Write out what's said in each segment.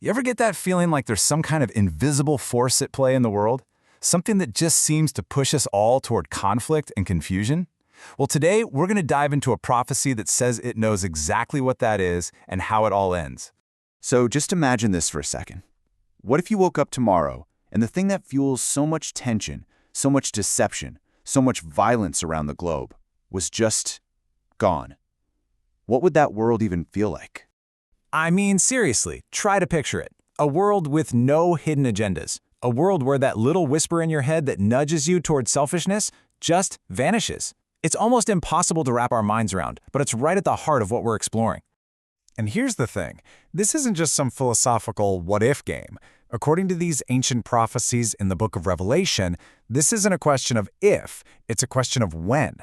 You ever get that feeling like there's some kind of invisible force at play in the world? Something that just seems to push us all toward conflict and confusion? Well, today we're going to dive into a prophecy that says it knows exactly what that is and how it all ends. So just imagine this for a second. What if you woke up tomorrow and the thing that fuels so much tension, so much deception, so much violence around the globe was just gone? What would that world even feel like? I mean, seriously, try to picture it. A world with no hidden agendas. A world where that little whisper in your head that nudges you toward selfishness just vanishes. It's almost impossible to wrap our minds around, but it's right at the heart of what we're exploring. And here's the thing. This isn't just some philosophical what-if game. According to these ancient prophecies in the book of Revelation, this isn't a question of if, it's a question of when.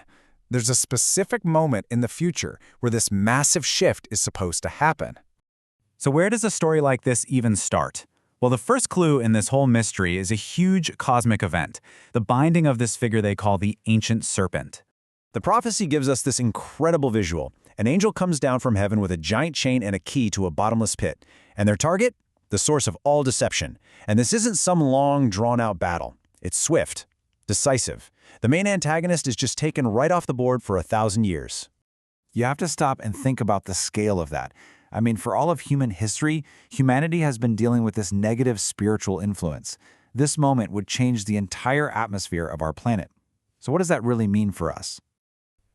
There's a specific moment in the future where this massive shift is supposed to happen. So where does a story like this even start? Well, the first clue in this whole mystery is a huge cosmic event, the binding of this figure they call the ancient serpent. The prophecy gives us this incredible visual. An angel comes down from heaven with a giant chain and a key to a bottomless pit. And their target? The source of all deception. And this isn't some long, drawn-out battle. It's swift, decisive. The main antagonist is just taken right off the board for 1,000 years. You have to stop and think about the scale of that. I mean, for all of human history, humanity has been dealing with this negative spiritual influence. This moment would change the entire atmosphere of our planet. So what does that really mean for us?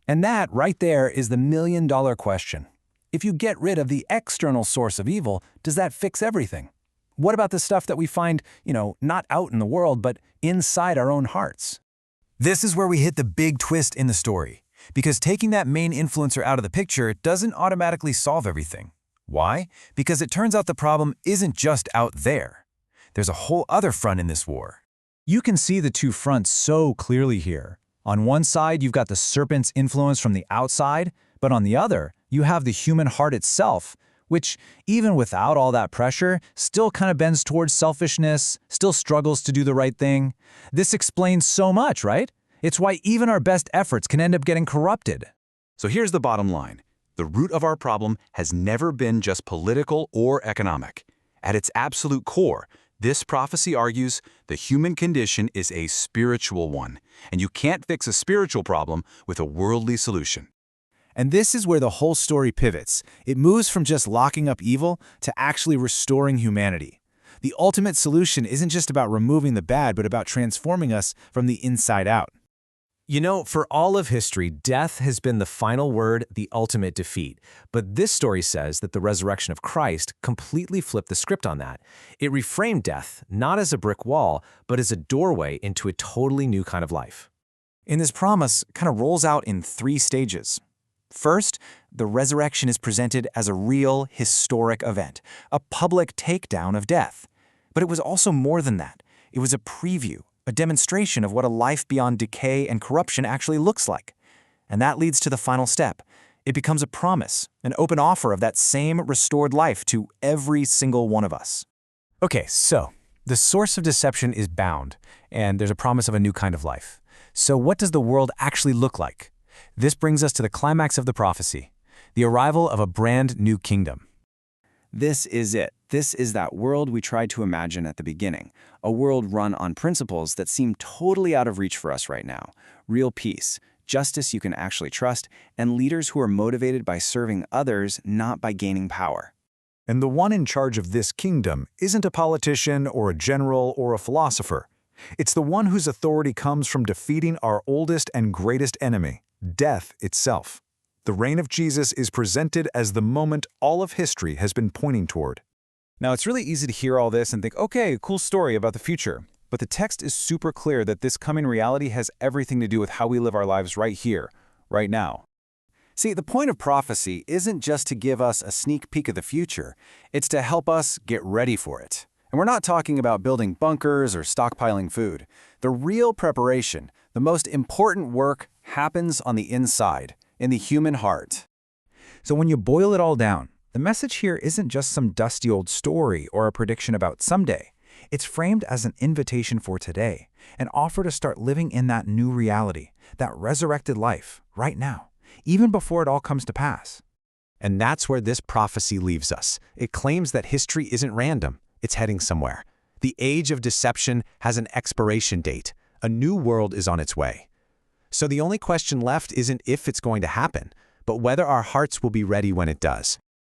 And that, right there, is the million-dollar question. If you get rid of the external source of evil, does that fix everything? What about the stuff that we find, not out in the world, but inside our own hearts? This is where we hit the big twist in the story. Because taking that main influencer out of the picture doesn't automatically solve everything. Why? Because it turns out the problem isn't just out there. There's a whole other front in this war. You can see the two fronts so clearly here. On one side, you've got the serpent's influence from the outside, but on the other, you have the human heart itself, which, even without all that pressure, still kind of bends towards selfishness, still struggles to do the right thing. This explains so much, right? It's why even our best efforts can end up getting corrupted. So here's the bottom line. The root of our problem has never been just political or economic. At its absolute core, this prophecy argues the human condition is a spiritual one, and you can't fix a spiritual problem with a worldly solution. And this is where the whole story pivots. It moves from just locking up evil to actually restoring humanity. The ultimate solution isn't just about removing the bad, but about transforming us from the inside out. For all of history, death has been the final word, the ultimate defeat. But this story says that the resurrection of Christ completely flipped the script on that. It reframed death, not as a brick wall, but as a doorway into a totally new kind of life. And this promise kind of rolls out in 3 stages. First, the resurrection is presented as a real, historic event, a public takedown of death. But it was also more than that. It was a preview, a demonstration of what a life beyond decay and corruption actually looks like. And that leads to the final step. It becomes a promise, an open offer of that same restored life to every single one of us. Okay, so the source of deception is bound, and there's a promise of a new kind of life. So what does the world actually look like? This brings us to the climax of the prophecy, the arrival of a brand new kingdom. This is it. This is that world we tried to imagine at the beginning, a world run on principles that seem totally out of reach for us right now. Real peace, justice you can actually trust, and leaders who are motivated by serving others, not by gaining power. And the one in charge of this kingdom isn't a politician or a general or a philosopher. It's the one whose authority comes from defeating our oldest and greatest enemy, death itself. The reign of Jesus is presented as the moment all of history has been pointing toward. Now, it's really easy to hear all this and think, okay, cool story about the future. But the text is super clear that this coming reality has everything to do with how we live our lives right here, right now. See, the point of prophecy isn't just to give us a sneak peek of the future. It's to help us get ready for it. And we're not talking about building bunkers or stockpiling food. The real preparation, the most important work, happens on the inside, in the human heart. So when you boil it all down, the message here isn't just some dusty old story or a prediction about someday. It's framed as an invitation for today, an offer to start living in that new reality, that resurrected life, right now, even before it all comes to pass. And that's where this prophecy leaves us. It claims that history isn't random. It's heading somewhere. The age of deception has an expiration date. A new world is on its way. So the only question left isn't if it's going to happen, but whether our hearts will be ready when it does.